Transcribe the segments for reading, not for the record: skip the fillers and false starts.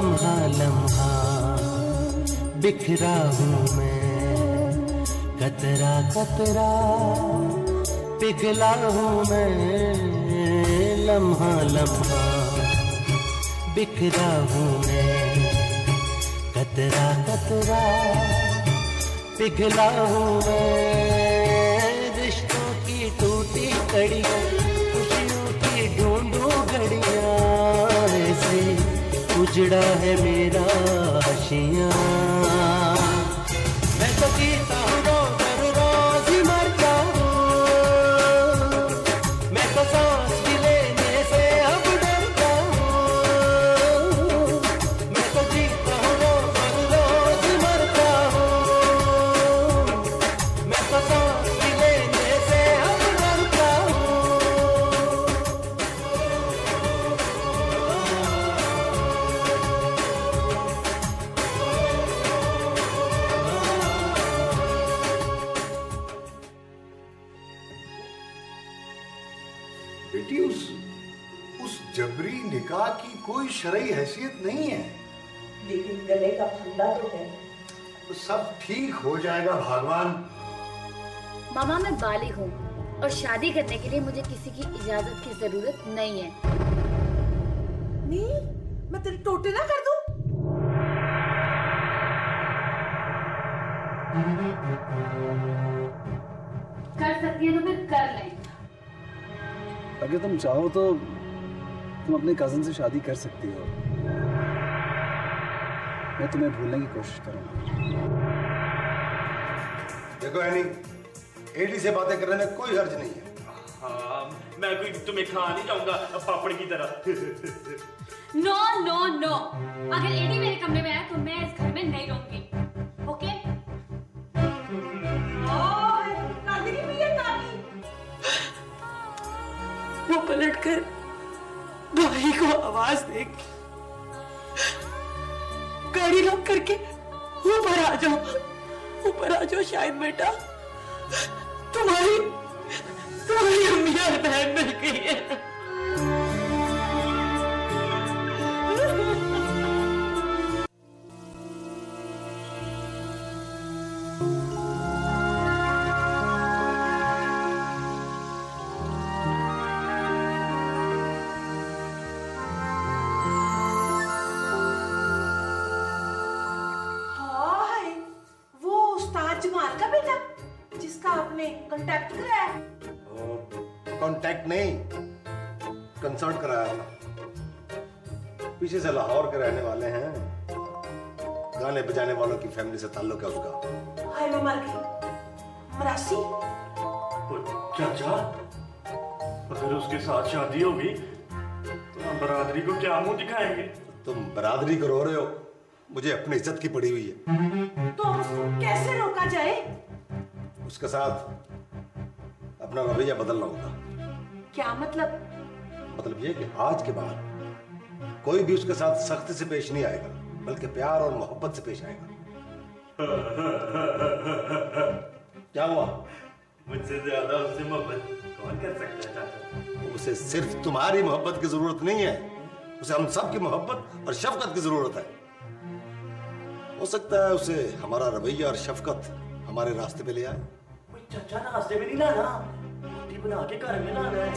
लम्हा लम्हा बिखरा हूँ मैं, कतरा कतरा पिघला हूँ मैं, लम्हा लम्हा बिखरा हूँ मैं, कतरा कतरा पिघला हूँ मैं। रिश्तों की टूटी कड़ियाँ, खुशियों की ढूंढूं घड़ियाँ, ऐसे उजड़ा है मेरा आशियाँ। मैं तो जीता हूँ रोज ही मरता हूँ, मैं तो सांस भी लेने से अब डरता हूँ। मैं तो जीता हूँ रोज ही मरता हूँ, मैं तो सांस भी लेने से अब डरता हूँ। बेटी, उस जबरी निकाह की कोई शरई हैसियत नहीं है। लेकिन गले का फंदा तो है। तो सब ठीक हो जाएगा भगवान। मामा, मैं बालिग हूँ और शादी करने के लिए मुझे किसी की इजाजत की जरूरत नहीं है। नहीं, मैं तेरे टोटे ना कर दूं? कर सकती है तो फिर कर लें। अगर तुम चाहो तो तुम अपने कजन से शादी कर सकती हो। मैं तुम्हें भूलने की कोशिश करूंगा। देखो एनी, एडी से बातें करने में कोई हर्ज नहीं है। हाँ, मैं कोई तुम्हें खा नहीं जाऊंगा पापड़ की तरह। नो नो नो, अगर एडी मेरे कमरे में आया तो मैं इस घर में नहीं रहूंगी। ओके? वो पलटकर भाई को आवाज देगी, गाड़ी लॉक करके ऊपर आ जाओ, ऊपर आ जाओ। शायद बेटा तुम्हारी अम्मी और बहन मिल गई है। कांटेक्ट कराया? कांटेक्ट नहीं, कंसर्ट कराया था। पीछे से लाहौर के रहने वाले हैं, गाने बजाने वालों की फैमिली से ताल्लुक है उसका। हाय, मैं मर गई। मरासी? चाचा, अगर उसके साथ शादी होगी तो हम बरादरी को क्या मुंह दिखाएंगे? तुम बरादरी को रो रहे हो, मुझे अपनी इज्जत की पड़ी हुई है। तो उसको कैसे रोका जाए? उसके साथ अपना रवैया बदलना होगा। क्या मतलब? मतलब ये कि आज के बाद कोई भी उसके साथ सख्ती से पेश नहीं आएगा, बल्कि प्यार और मोहब्बत से पेश आएगा। क्या हुआ? मुझसे ज्यादा उससे मोहब्बत कौन कर सकता है चाचा? उसे सिर्फ तुम्हारी मोहब्बत की जरूरत नहीं है, उसे हम सब की मोहब्बत और शफकत की जरूरत है। हो सकता है उसे हमारा रवैया और शफकत हमारे रास्ते पे ले आए। चाचा, रास्ते में नहीं लाना, रोटी बना के घर में लाना है।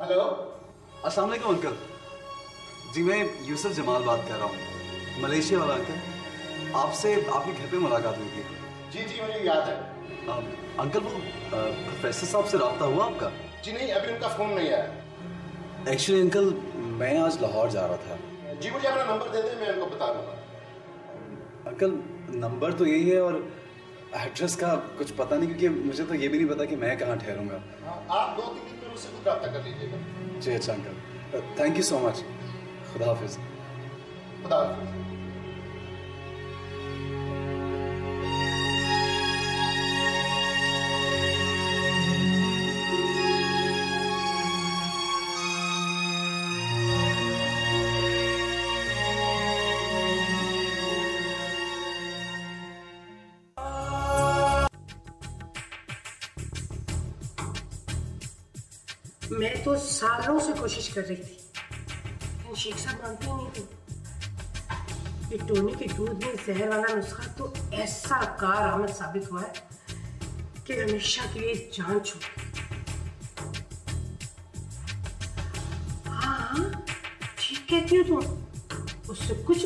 हेलो, अस्सलाम वालेकुम अंकल जी, मैं यूसुफ जमाल बात कर रहा हूँ, मलेशिया वाला अंकल। आपसे आपके घर पे मुलाकात हुई थी। जी जी मुझे याद है। अंकल वो प्रोफेसर साहब से रब्ता हुआ आपका? जी नहीं, अभी उनका फोन नहीं आया। एक्चुअली अंकल मैं आज लाहौर जा रहा था। जी मुझे अपना नंबर दे दें, मैं उनको बता दूंगा। अंकल नंबर तो यही है और एड्रेस का कुछ पता नहीं, क्योंकि मुझे तो ये भी नहीं पता कि मैं कहाँ ठहरूंगा। आप 2-3 दिन में मुझसे खुद रब्ता कर लीजिएगा। जी अच्छा uncle, thank you so much. खुदा हाफिज। खुदा हाफिज। मैं तो सालों से कोशिश कर रही थी, लेकिन शेख साहब मानते ही नहीं थे। ये टोनी के दूध में जहर वाला नुस्खा तो ऐसा कारआमद साबित हुआ है कि हमेशा के लिए जान छूट गई। हाँ ठीक कहती हो तुम, उससे कुछ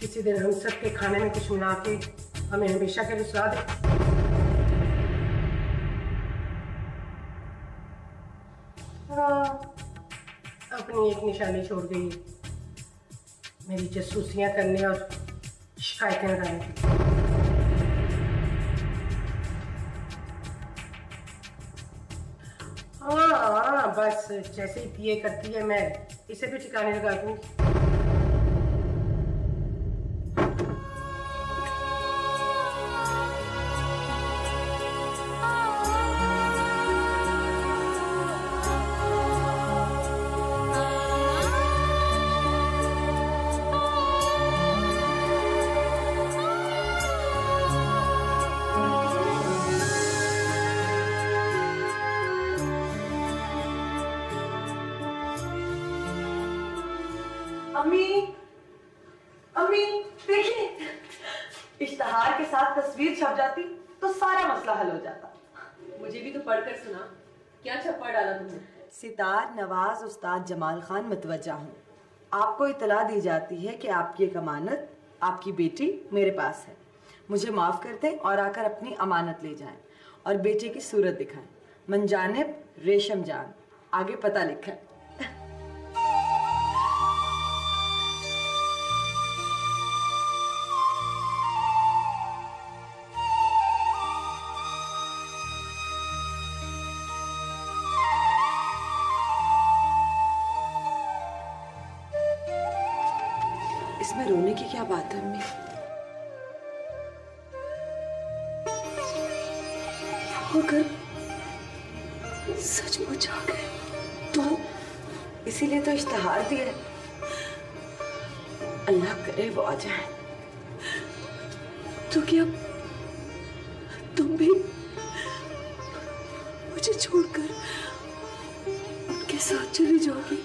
किसी दिन हम सब के खाने में कुछ मिला के हमें हमेशा के लिए सुला दे। अपनी एक निशानी छोड़ गई, मेरी जासूसियां करने और शिकायतें लगाने की। हाँ बस जैसे ही पिए करती है, मैं इसे भी ठिकाने लगा दूंगी। अम्मी देखिए, इश्तहार के साथ तस्वीर छप जाती तो सारा मसला हल हो जाता। मुझे भी तो पढ़कर सुना, क्या छप्पा डाला तुमने? सितार नवाज उस्ताद जमाल खान मुतवज्जा हूँ। आपको इतला दी जाती है कि आपकी एक अमानत, आपकी बेटी मेरे पास है। मुझे माफ़ कर दें और आकर अपनी अमानत ले जाएं और बेटे की सूरत दिखाएं। मंजानिब रेशम जान, आगे पता लिखा है। इसमें रोने की क्या बात है अम्मी? वो अगर सचमुच आ गए तो इसीलिए तो इश्तहार दिया। अल्लाह करे वो आ जाए। तो क्या तुम भी मुझे छोड़कर उनके साथ चली जाओगी?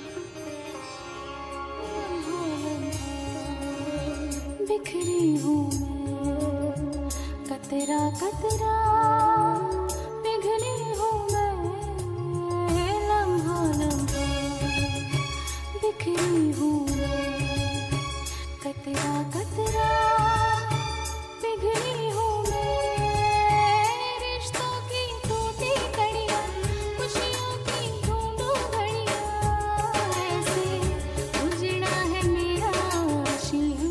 बिखरी हूँ मैं कतरा कतरा, पिघली हूँ मैं लम्हा लम्हा। बिखरी हूँ मैं कतरा कतरा, पिघली हूँ मैं रिश्तों की टूटी कड़ियाँ, खुशियों की ढूंढूं घड़ियाँ। ऐसे उजड़ा है मेरा आशियाँ।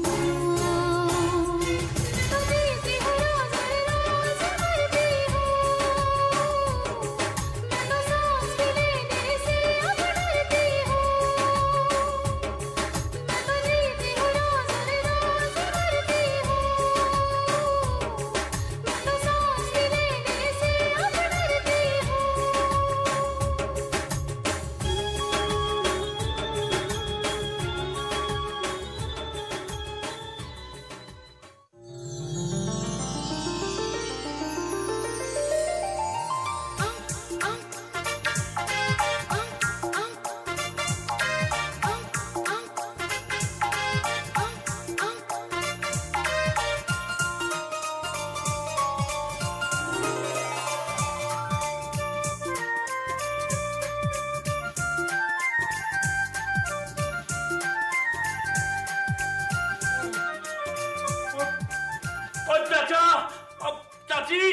चाची,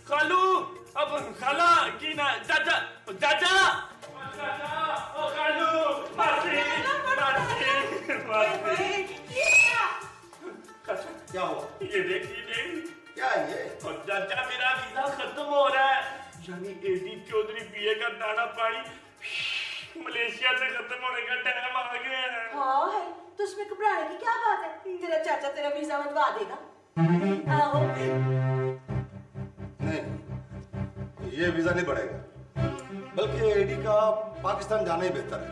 खालू, अब खाला की ना, चाचा, चाचा, ओ खालू, मासी, क्या हुआ? ये देखिए, क्या है ये? और चाचा मेरा वीजा खत्म हो रहा है, यानी एडी चौधरी बीए का दाना पानी मलेशिया से खत्म होने का टाइम आ गया है। हाँ है, तो उसमें घबराने की क्या बात है? तेरा चाचा तेरा वीजा बनवा देगा। आओ। नहीं, ये वीजा नहीं बढ़ेगा, बल्कि एडी का पाकिस्तान जाना ही बेहतर है।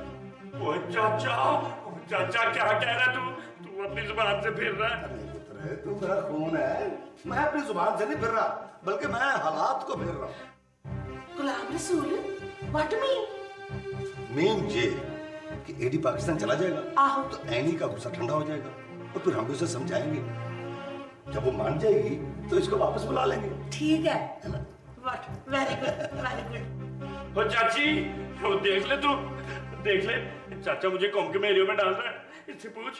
ओ चाचा क्या कह रहा है तू? तू अपनी जुबान से फिर रहा है। नहीं पुत्र, तू मेरा खून है। मैं अपनी जुबान से नहीं फिर रहा, बल्कि मैं हालात को फिर रहा हूँ। Ghulam Rasool, what mean? Mean ये कि एडी पाकिस्तान चला जाएगा आहो। तो एनी का गुस्सा ठंडा हो जाएगा और फिर हम भी उसे समझाएंगे। जब वो मान जाएगी तो इसको वापस बुला लेंगे। ठीक है ना? What, very good, very good. ओ चाची, वो देख ले तू, देख ले, चाचा मुझे कौम के मेरियो में डाल रहा है। इससे पूछ,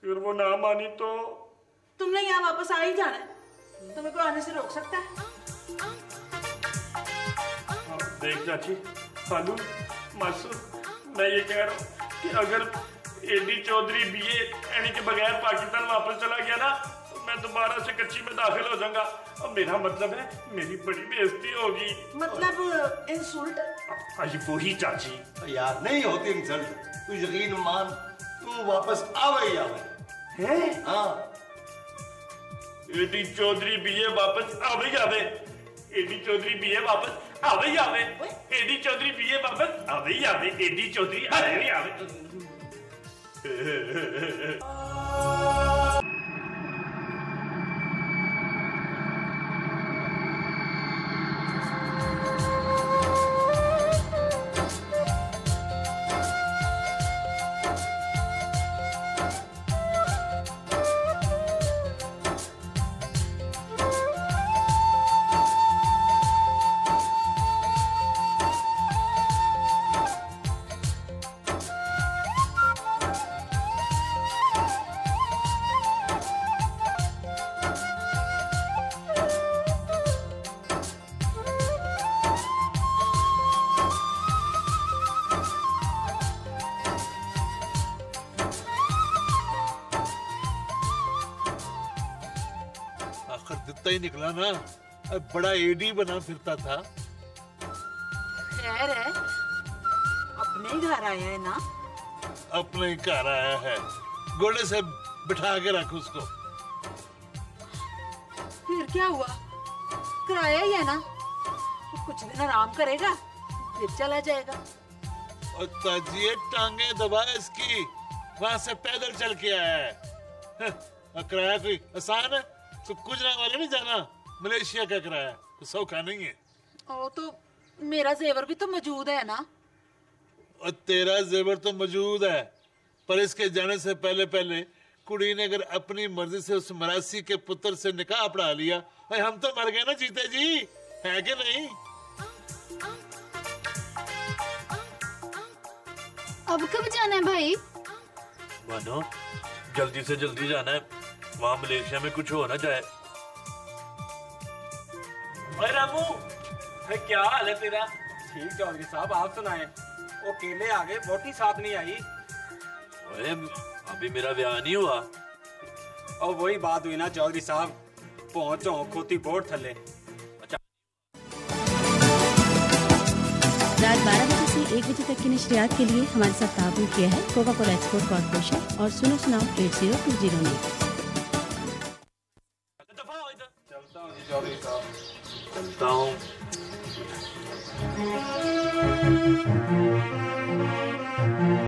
फिर वो ना मानी तो? तुमने यहाँ वापस आ ही जाना है, तुम्हें कोई आने से रोक सकता है? देख चाची, खालू, मासूर, मैं ये कह रहा हूँ कि अगर एडी चौधरी बीए एनी के बगैर पाकिस्तान वापस चला गया ना, तो मैं दोबारा से कच्ची में दाखिल हो जाऊंगा। और मेरा मतलब है मेरी बड़ी बेइज्जती होगी। मतलब इंसल्ट? वही चाची। यार नहीं होती इंसल्ट, तू यकीन मान, तू वापस आवे ही आवे। हैं? हाँ, एडी चौधरी बीए वापस आवे ही आवे, एडी चौधरी बीए वापस आवे ही आवे, एडी चौधरी बीए वापस आवे ही आवे, एडी चौधरी आवे ही आवे। ही निकला ना, अब बड़ा एडी बना फिरता था। खैर है, अपने ही घर आया है ना? अपने ही घर आया है, घोड़े से बिठा के रख उसको। फिर क्या हुआ? किराया ही है ना, कुछ दिन आराम करेगा फिर चला जाएगा। और ताजिए टांगे दबा इसकी, वहां से पैदल चल के आया है। और किराया कोई आसान है? तो गुजरा वाले नहीं जाना, मलेशिया का किराया तो सौखा नहीं है। ओ तो मेरा जेवर भी तो मौजूद है ना? और तेरा जेवर तो मौजूद है, पर इसके जाने से पहले पहले कुड़ी ने अगर अपनी मर्जी से उस मरासी के पुत्र से निकाह पढ़ा लिया, भाई हम तो मर गए ना जीते जी, है कि नहीं? अब कब जाना है भाई? मानो जल्दी से जल्दी जाना है, वहाँ मलेशिया में कुछ हो ना जाए। ओए रामू, क्या हाल है तेरा? ठीक चौधरी साहब, आप सुनाएं। वो केले आ गए, बोटी साथ नहीं आई। ओए अभी मेरा ब्याह नहीं हुआ। और वही बात हुई ना चौधरी साहब, पहुंचो खोती बोर्ड थले। रात 12 बजे से 1 बजे तक की नशरियात के लिए हमारे साथ ताबू किया है कोका कोला एक्सपोर्ट कॉर्पोरेशन और सुनो सुनाओ 8020 ने। चौधरी साहब चलता हूँ।